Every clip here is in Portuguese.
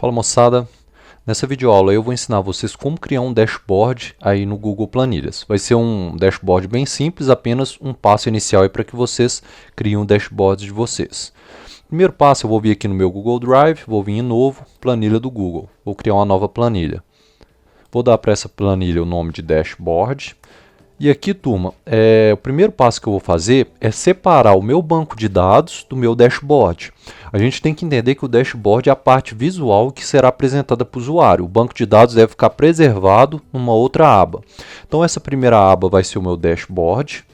Fala moçada, nessa videoaula eu vou ensinar vocês como criar um dashboard aí no Google Planilhas. Vai ser um dashboard bem simples, apenas um passo inicial para que vocês criem um dashboard de vocês. Primeiro passo, eu vou vir aqui no meu Google Drive, vou vir em novo, planilha do Google. Vou criar uma nova planilha. Vou dar para essa planilha o nome de dashboard. E aqui, turma, o primeiro passo que eu vou fazer é separar o meu banco de dados do meu dashboard. A gente tem que entender que o dashboard é a parte visual que será apresentada para o usuário. O banco de dados deve ficar preservado numa outra aba. Então, essa primeira aba vai ser o meu dashboard.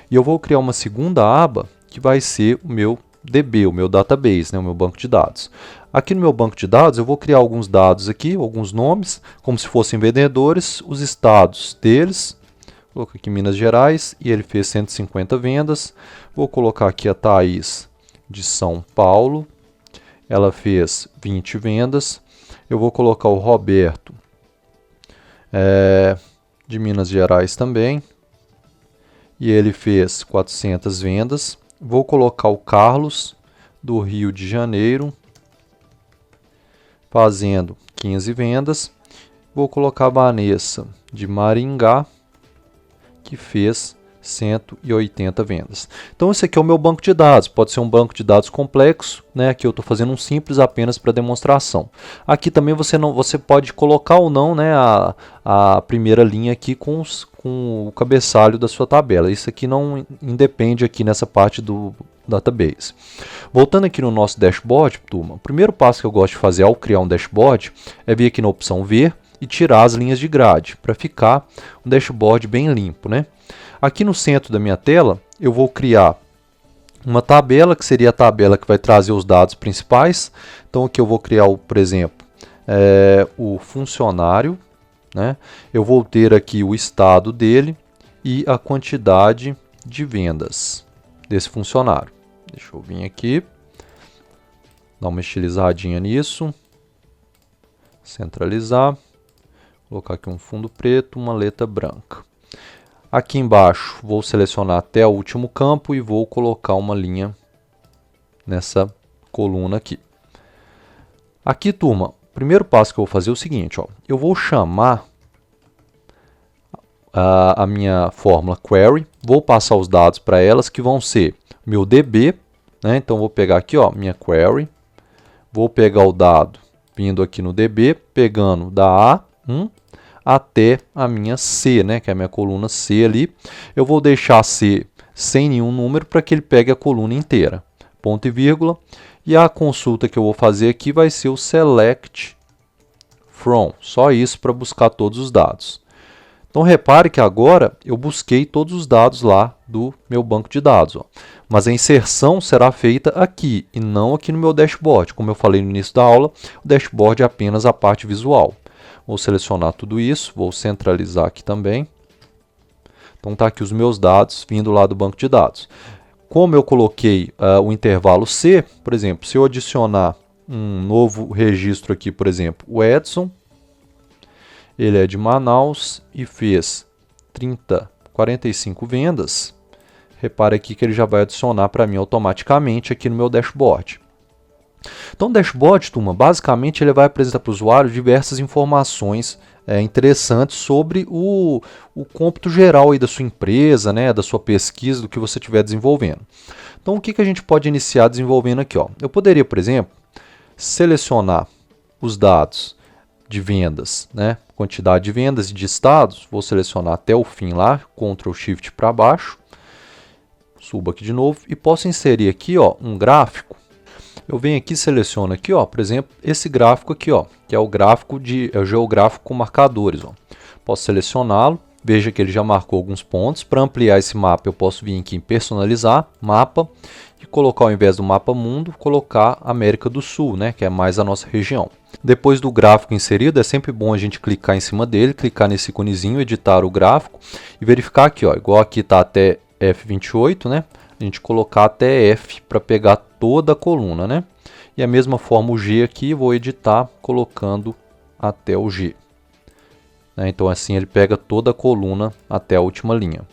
E eu vou criar uma segunda aba que vai ser o meu DB, o meu database, né, o meu banco de dados. Aqui no meu banco de dados eu vou criar alguns dados aqui, alguns nomes, como se fossem vendedores, os estados deles. Vou colocar aqui Minas Gerais e ele fez 150 vendas. Vou colocar aqui a Thaís de São Paulo. Ela fez 20 vendas. Eu vou colocar o Roberto de Minas Gerais também. E ele fez 400 vendas. Vou colocar o Carlos do Rio de Janeiro fazendo 15 vendas. Vou colocar a Vanessa de Maringá, que fez 180 vendas. Então esse aqui é o meu banco de dados, pode ser um banco de dados complexo, né? Aqui eu estou fazendo um simples apenas para demonstração. Aqui também você pode colocar ou não, né, a primeira linha aqui com o cabeçalho da sua tabela. Isso aqui não independe aqui nessa parte do database. Voltando aqui no nosso dashboard, turma, o primeiro passo que eu gosto de fazer ao criar um dashboard é vir aqui na opção ver e tirar as linhas de grade, para ficar um dashboard bem limpo, né? Aqui no centro da minha tela, eu vou criar uma tabela, que seria a tabela que vai trazer os dados principais. Então aqui eu vou criar, por exemplo, o funcionário, né? Eu vou ter aqui o estado dele e a quantidade de vendas desse funcionário. Deixa eu vir aqui, dar uma estilizadinha nisso, centralizar. Vou colocar aqui um fundo preto, uma letra branca. Aqui embaixo vou selecionar até o último campo e vou colocar uma linha nessa coluna aqui. Aqui, turma, o primeiro passo que eu vou fazer é o seguinte, ó, eu vou chamar a minha fórmula query, vou passar os dados para elas que vão ser meu DB, né? Então vou pegar aqui, ó, minha query, vou pegar o dado vindo aqui no DB, pegando da A1 até a minha C, né, que é a minha coluna C ali. Eu vou deixar C sem nenhum número para que ele pegue a coluna inteira. Ponto e vírgula. E a consulta que eu vou fazer aqui vai ser o select from. Só isso para buscar todos os dados. Então repare que agora eu busquei todos os dados lá do meu banco de dados, ó. Mas a inserção será feita aqui e não aqui no meu dashboard. Como eu falei no início da aula, o dashboard é apenas a parte visual. Vou selecionar tudo isso, vou centralizar aqui também. Então está aqui os meus dados vindo lá do banco de dados. Como eu coloquei o intervalo C, por exemplo, se eu adicionar um novo registro aqui, por exemplo, o Edson, ele é de Manaus e fez 45 vendas. Repare aqui que ele já vai adicionar para mim automaticamente aqui no meu dashboard. Então, o dashboard, turma, basicamente ele vai apresentar para o usuário diversas informações interessantes sobre o cômputo geral aí da sua empresa, né, da sua pesquisa, do que você estiver desenvolvendo. Então, o que a gente pode iniciar desenvolvendo aqui, ó? Eu poderia, por exemplo, selecionar os dados de vendas, né, quantidade de vendas e de estados, vou selecionar até o fim lá, Ctrl Shift para baixo, subo aqui de novo e posso inserir aqui, ó, um gráfico. Eu venho aqui e seleciono aqui, ó, por exemplo, esse gráfico aqui, ó, que é o gráfico o geográfico com marcadores, ó. Posso selecioná-lo, veja que ele já marcou alguns pontos. Para ampliar esse mapa, eu posso vir aqui em personalizar, mapa, e colocar ao invés do mapa mundo, colocar América do Sul, né, que é mais a nossa região. Depois do gráfico inserido, é sempre bom a gente clicar em cima dele, clicar nesse iconezinho, editar o gráfico e verificar aqui, ó, igual aqui está até F28, né? A gente colocar até F para pegar toda a coluna, né? E a mesma forma o G aqui, vou editar colocando até o G. Então assim ele pega toda a coluna até a última linha.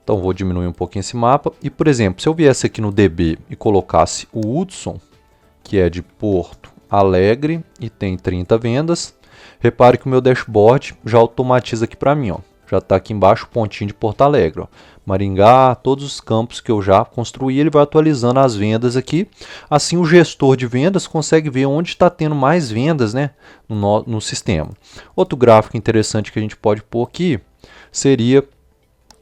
Então vou diminuir um pouquinho esse mapa. E por exemplo, se eu viesse aqui no DB e colocasse o Hudson, que é de Porto Alegre e tem 30 vendas. Repare que o meu dashboard já automatiza aqui para mim, ó. Já está aqui embaixo o pontinho de Porto Alegre, ó. Maringá, todos os campos que eu já construí, ele vai atualizando as vendas aqui. Assim o gestor de vendas consegue ver onde está tendo mais vendas, né, no sistema. Outro gráfico interessante que a gente pode pôr aqui seria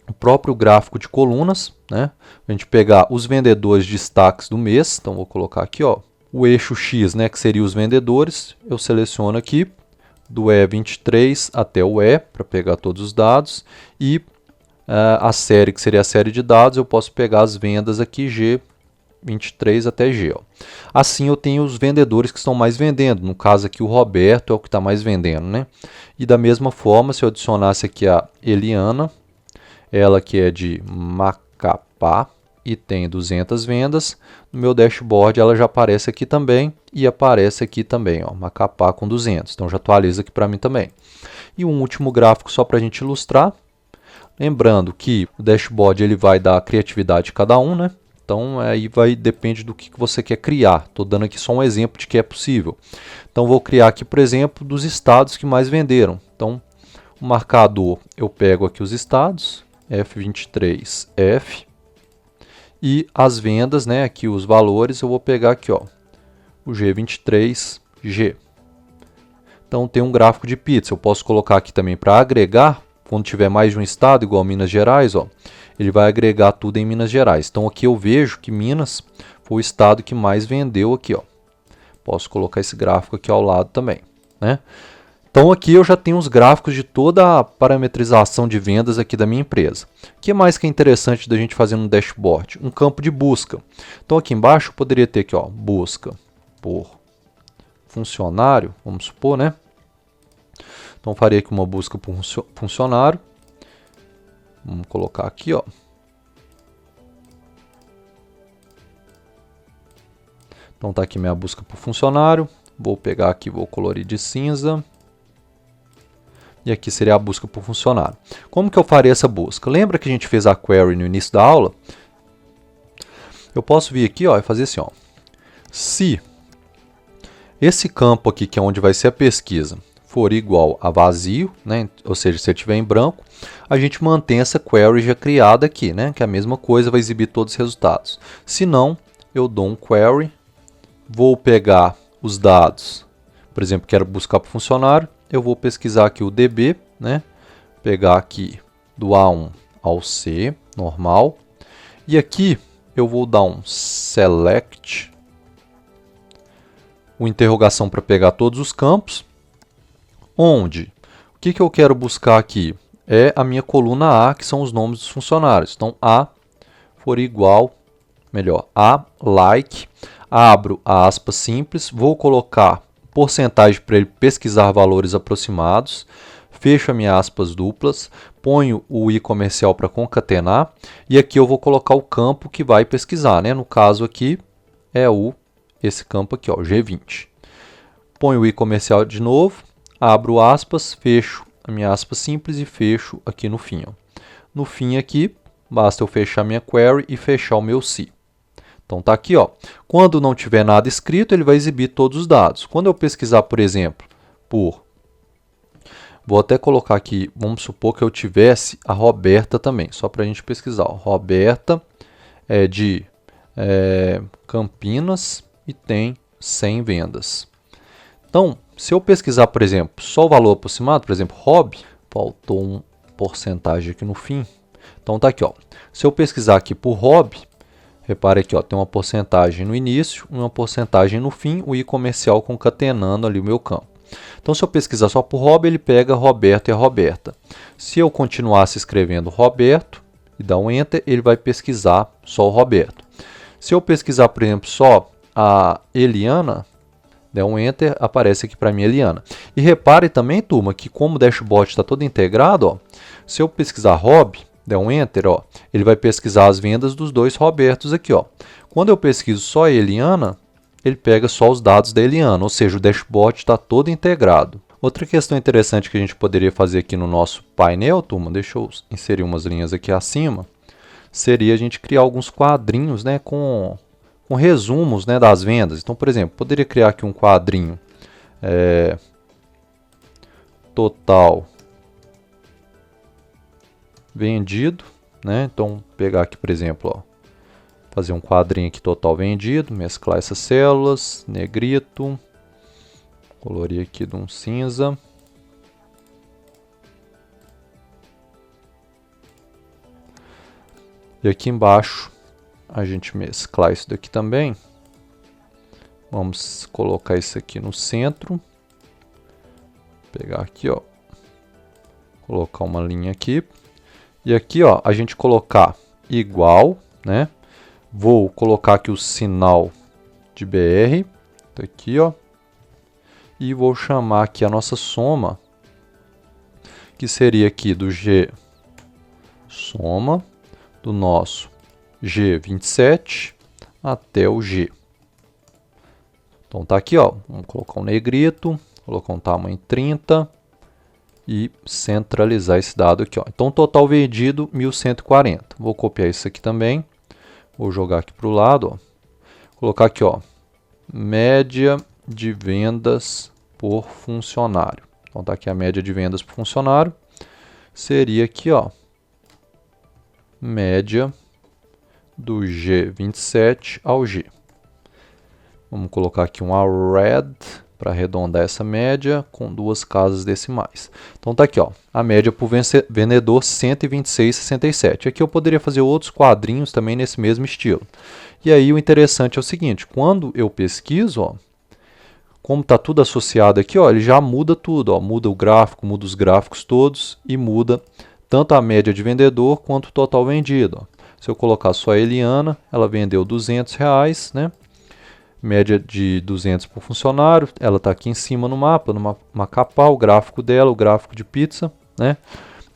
o próprio gráfico de colunas, né? A gente pegar os vendedores de destaques do mês. Então vou colocar aqui, ó, o eixo X, né, que seria os vendedores. Eu seleciono aqui do E23 até o E para pegar todos os dados e a série, que seria a série de dados, eu posso pegar as vendas aqui G23 até G. Ó. Assim eu tenho os vendedores que estão mais vendendo. No caso aqui o Roberto é o que está mais vendendo, né? E da mesma forma, se eu adicionasse aqui a Eliana, ela que é de Macapá e tem 200 vendas, no meu dashboard ela já aparece aqui também e aparece aqui também, ó, Macapá com 200. Então já atualiza aqui para mim também. E um último gráfico só para a gente ilustrar. Lembrando que o dashboard ele vai dar a criatividade de cada um, né? Então aí depende do que você quer criar. Estou dando aqui só um exemplo de que é possível. Então vou criar aqui, por exemplo, dos estados que mais venderam. Então o marcador eu pego aqui os estados, F23F, e as vendas, né? Aqui os valores eu vou pegar aqui, ó, o G23G. Então tem um gráfico de pizza. Eu posso colocar aqui também para agregar. Quando tiver mais de um estado, igual Minas Gerais, ó, ele vai agregar tudo em Minas Gerais. Então aqui eu vejo que Minas foi o estado que mais vendeu aqui, ó. Posso colocar esse gráfico aqui ao lado também, né? Então aqui eu já tenho os gráficos de toda a parametrização de vendas aqui da minha empresa. O que mais que é interessante da gente fazer no dashboard? Um campo de busca. Então aqui embaixo eu poderia ter aqui, ó, busca por funcionário, vamos supor, né? Então faria aqui uma busca por funcionário. Vamos colocar aqui, ó. Então tá aqui minha busca por funcionário. Vou pegar aqui, vou colorir de cinza. E aqui seria a busca por funcionário. Como que eu faria essa busca? Lembra que a gente fez a query no início da aula? Eu posso vir aqui, ó, e fazer assim, ó. Se esse campo aqui, que é onde vai ser a pesquisa, for igual a vazio, né? Ou seja, se ele estiver em branco, a gente mantém essa query já criada aqui, né? Que é a mesma coisa, vai exibir todos os resultados. Se não, eu dou um query, vou pegar os dados, por exemplo, quero buscar para o funcionário, eu vou pesquisar aqui o DB, né? Pegar aqui do A1 ao C, normal, e aqui eu vou dar um select, uma interrogação para pegar todos os campos, onde o que eu quero buscar aqui é a minha coluna A, que são os nomes dos funcionários. Então, A for igual, melhor, A like, abro a aspa simples, vou colocar porcentagem para ele pesquisar valores aproximados, fecho as minhas aspas duplas, ponho o i comercial para concatenar, e aqui eu vou colocar o campo que vai pesquisar, né? No caso aqui é esse campo aqui, ó, G20. Ponho o i comercial de novo, abro aspas, fecho a minha aspa simples e fecho aqui no fim. Ó. No fim aqui, basta eu fechar minha query e fechar o meu se. Então tá aqui, ó. Quando não tiver nada escrito, ele vai exibir todos os dados. Quando eu pesquisar, por exemplo, vou até colocar aqui, vamos supor que eu tivesse a Roberta também, só para a gente pesquisar. Ó. Roberta é de Campinas e tem 100 vendas. Então, se eu pesquisar, por exemplo, só o valor aproximado, por exemplo, Rob, faltou uma porcentagem aqui no fim. Então tá aqui, ó. Se eu pesquisar aqui por Rob, repare aqui, ó, tem uma porcentagem no início e uma porcentagem no fim, o i comercial concatenando ali o meu campo. Então, se eu pesquisar só por Rob, ele pega Roberto e a Roberta. Se eu continuasse escrevendo Roberto e dar um Enter, ele vai pesquisar só o Roberto. Se eu pesquisar, por exemplo, só a Eliana, der um Enter, aparece aqui para mim Eliana. E repare também, turma, que como o dashboard está todo integrado, ó, se eu pesquisar Rob, der um Enter, ó, ele vai pesquisar as vendas dos dois Robertos aqui. Ó. Quando eu pesquiso só a Eliana, ele pega só os dados da Eliana, ou seja, o dashboard está todo integrado. Outra questão interessante que a gente poderia fazer aqui no nosso painel, turma, deixa eu inserir umas linhas aqui acima, seria a gente criar alguns quadrinhos, né, com com resumos, né, das vendas. Então, por exemplo, poderia criar aqui um quadrinho total vendido, né? Então, pegar aqui, por exemplo, ó, fazer um quadrinho aqui total vendido, mesclar essas células, negrito, colorir aqui de um cinza. E aqui embaixo, a gente mesclar isso daqui também. Vamos colocar isso aqui no centro. Pegar aqui, ó. Colocar uma linha aqui. E aqui, ó, a gente colocar igual, né? Vou colocar aqui o sinal de BR. Tá aqui, ó. E vou chamar aqui a nossa soma, que seria aqui do G soma do nosso G27 até o G. Então tá aqui, ó, vamos colocar um negrito, colocar um tamanho 30 e centralizar esse dado aqui, ó. Então total vendido 1140. Vou copiar isso aqui também. Vou jogar aqui para o lado, ó. Colocar aqui, ó, média de vendas por funcionário. Então tá aqui a média de vendas por funcionário. Seria aqui, ó, média do G27 ao G. Vamos colocar aqui um arred para arredondar essa média com 2 casas decimais. Então tá aqui, ó, a média por vendedor 126,67. Aqui eu poderia fazer outros quadrinhos também nesse mesmo estilo. E aí o interessante é o seguinte, quando eu pesquiso, ó, como está tudo associado aqui, ó, ele já muda tudo, ó, muda o gráfico, muda os gráficos todos e muda tanto a média de vendedor quanto o total vendido. Ó. Se eu colocar só a Eliana, ela vendeu R$200, né? Média de 200 por funcionário, ela está aqui em cima no mapa, no Macapá, o gráfico dela, o gráfico de pizza, né?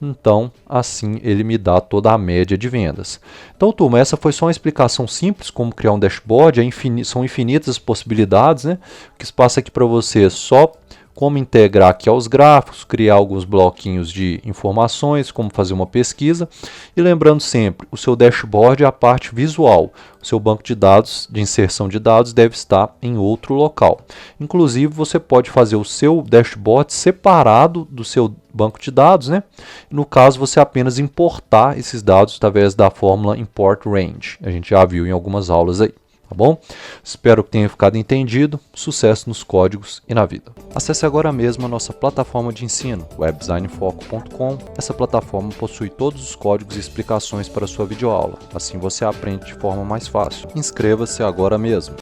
Então, assim, ele me dá toda a média de vendas. Então, turma, essa foi só uma explicação simples, como criar um dashboard, são infinitas as possibilidades, né? O que se passa aqui para você é só como integrar aqui aos gráficos, criar alguns bloquinhos de informações, como fazer uma pesquisa. E lembrando sempre, o seu dashboard é a parte visual. O seu banco de dados, de inserção de dados, deve estar em outro local. Inclusive, você pode fazer o seu dashboard separado do seu banco de dados, né? No caso, você apenas importar esses dados através da fórmula import range. A gente já viu em algumas aulas aí. Tá bom? Espero que tenha ficado entendido. Sucesso nos códigos e na vida. Acesse agora mesmo a nossa plataforma de ensino, webdesignfoco.com. Essa plataforma possui todos os códigos e explicações para a sua videoaula. Assim você aprende de forma mais fácil. Inscreva-se agora mesmo.